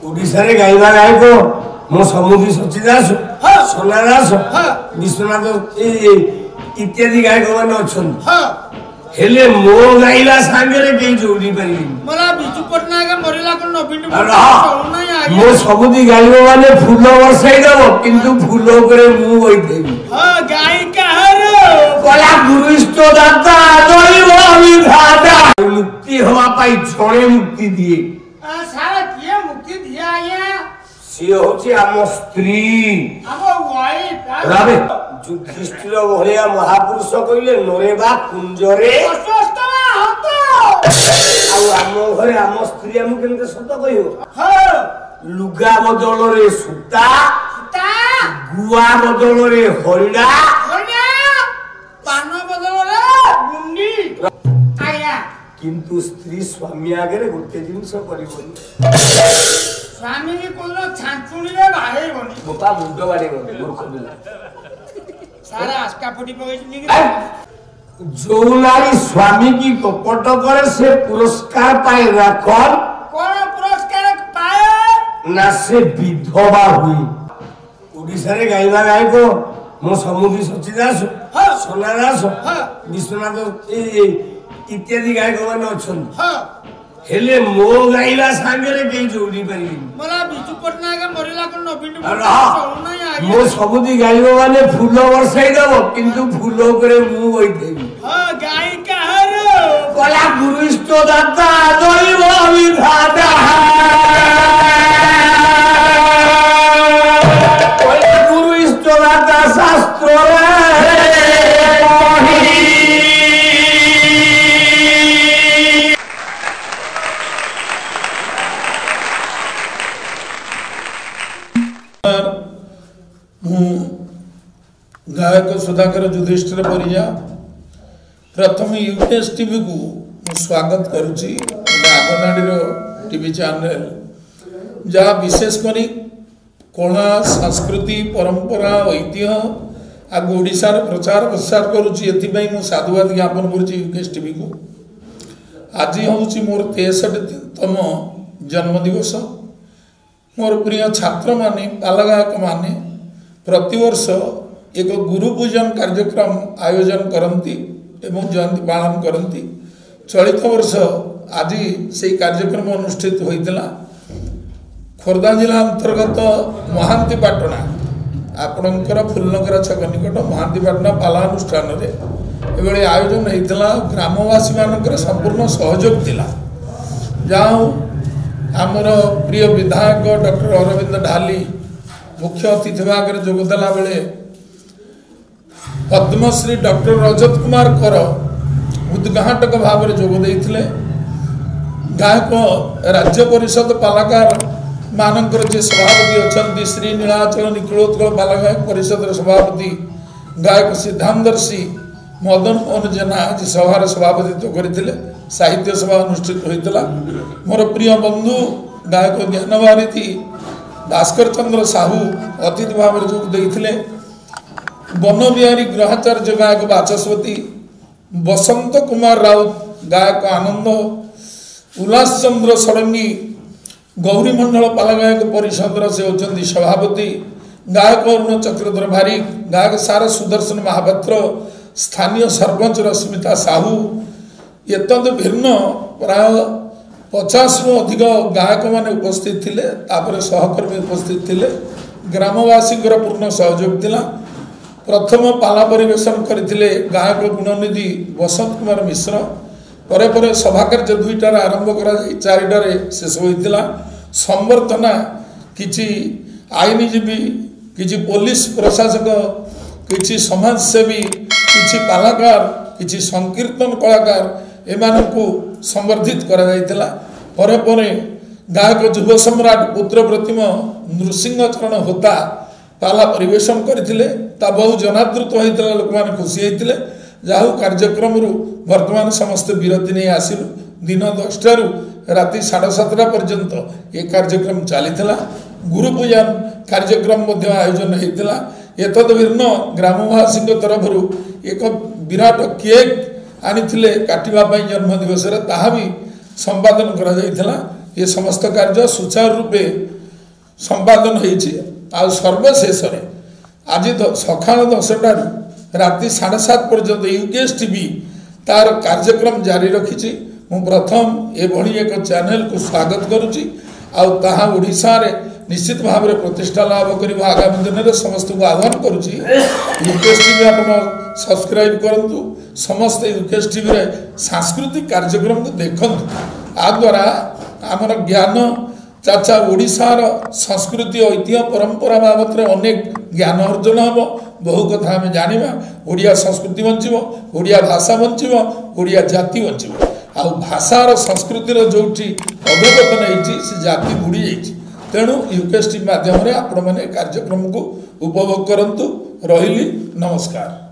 ओडिशारे गाइबा गायक मो समुद्री सची दास सोना दास विश्वनाथ इत्यादि गायक मैंने अच्छा हेले मो गाइबा सांगरे के जोड़ी परिबी मला बिजू पटनायक मरिला को नवीन मो समुद्री गाइबा माने फूल वर्षाई दबो किंतु फूल करे मु होइतेबी हां गायिका हरो कला गुरु इष्ट दाता दैव विधाता मुक्ति हवा पाई छोड़े मुक्ति दिए सारा किए मुक्ति दिया आया सी होची आम स्त्री आम वाइफ राबे युधिष्ठिर भलिया महापुरुष कइले नरेबा कुंजरे अस्तमा हतो आ आम घरे आम स्त्री हम केनते सत कहियो हां लुगा बदल रे सुता सुता गुआ बदल रे हरिडा हरिडा पान बदल रे गुंडी आया किंतु स्त्री स्वामी आगे गोटे जिनस करिबोनी स्वामी की कोनो छांचुनी रे बाहे बनी गोपा मुंड बाड़े मूर्ख बिला सारा आस्का फुटी पगई जो नारी स्वामी की कपट करे से पुरस्कार पाए राखन कौन पुरस्कार पाए ना से विधवा हुई ओडिशारे गाइबा गायक मो समुद्री सची दास सोना दास विश्वनाथ इत्यादि गायक मैंने अच्छा हेले मो गाइबा सांगरे के जोड़ी परिबी मला बिजू पटनायक मरिला को नवीन मो समुद्री गाइबा माने फूल वर्षाई दबो किंतु फूल करे मु होइतेबी हां गायिका हरो कला गुरु इष्ट दाता दैव विधाता कला गुरु इष्ट दाता शास्त्र गायक सुधाकर युधिष्ठिर परिजा प्रथम यूएस टीवी को स्वागत करुच्ची आगनाड़ी टीवी चैनल जहाँ विशेषकर कला संस्कृति परंपरा ऐतिह्य आग ओडिशार प्रचार प्रसार करुच्ची एथि साधुवाद ज्ञापन करुच्ची यूएस टीवी को आज हूँ मोर 63तम जन्मदिवस मोर प्रिय छात्र माने बालगायक माने प्रतिवर्ष एक गुरु पूजन कार्यक्रम आयोजन करती एवं जयंती पालन करती चलित वर्ष आज से कार्यक्रम अनुष्ठित होता खोर्धा जिला अंतर्गत महांतीपाटना आपणकर फुलनगरा छक निकट महांतीपाटना पालानुष्ठान एभली आयोजन होता ग्रामवासी मानकर संपूर्ण सहयोग थिला जहाँ आमर प्रिय विधायक डॉक्टर अरविंद ढाली मुख्य अतिथि भाग में जोगदेला बेले पद्मश्री डॉक्टर रजत कुमार कर उद्घाटक भाव में जोगदे गायक राज्य परिषद पालाकार मानकर जे सभापति अच्छा श्री नीलाचल निखिलोत्कल बालगायक परिषद सभापति गायक सिद्धांतर्षि मदन मोहन जेना आज सभार सभापतित्व करते साहित्य सभा अनुष्ठित होता मोर प्रिय बंधु गायक ज्ञान भारती भास्कर चंद्र साहू अतिथि भाव में जोगदे वन बिहारी ग्रहाचार्य गायक बाचस्पति बसंत कुमार राउत गायक आनंद उल्लास चंद्र षडंगी गौरी मंडल पालगायक परिषद से होती सभापति गायक अरुण चक्रधर भारिक गायक सार सुदर्शन महापात्र स्थानीय सरपंच रश्मिता साहू एतद भिन्न प्राय 50 रु अधिक गायक माने उपस्थित थिले तापर सहकर्मी उपस्थित थिले ग्रामवासी पूर्ण सहयोग थिला प्रथम पाला परिवेशन करथिले गायक गुणनिधि बसंत कुमार मिश्र परे परे सभा कार्य 2टार आरंभ करा 4टार शेष होइतिला संवर्धना किछि आईनजीवी किछि पुलिस प्रशासक किछि समाजसेवी किछि पालाकार किछि संकीर्तन कलाकार एमानकु संवर्धित करा जाइतिला परे परे गायक युव सम्राट पुत्र प्रतिम नृसिंह चरण होता पाला परिवेशन करथिले ता बहु जनादृत होइतिला लोक माने खुशी होइतिले जाहु कार्यक्रम रु वर्तमान समस्त विरति नहीं आसिलु दिन 10 रु राति 7:30 पर्यंत ये कार्यक्रम चलीथिला गुरु पूजन कार्यक्रम मध्य आयोजन होइतिला एतद भिन्न ग्रामवासी तरफ एक विराट केक आनी काटिबा जन्मदिवस ताहा भी संपादन करा जाइथिला ये समस्त कार्य सुचारू रूपे संपादन होइछि। आ सर्वशेष आज सका 10 राति 7:30 पर्यंत यूकेएस टीवी तार कार्यक्रम जारी रखी। मु प्रथम एभली एक चैनल को स्वागत करुच्ची आहा ओडिशा रे निश्चित भाव में प्रतिष्ठा लाभ कर आगामी दिन में समस्त को आह्वान करुच्ची यूकेएस टीवी आप सब्सक्राइब करूँ। समस्त यूकेएस टीवी रे सांस्कृतिक कार्यक्रम को देखूँ। आ द्वारा आमर ज्ञान चाचा ओडिशार संस्कृति ऐतिह्य परंपरा बाबद अनेक ज्ञान अर्जन हम बहु कथा आम जाना। ओडिया संस्कृति बंचब, ओडिया भाषा बंचब, ओडिया जाति बंचब। आ भाषार संस्कृतिर जो अधोपतन होती से जाति बुड़ी जाइए। तेणु यूकेएस टीवी माध्यम आपण मैंने कार्यक्रम को उपभोग करंतु। रहिली, नमस्कार।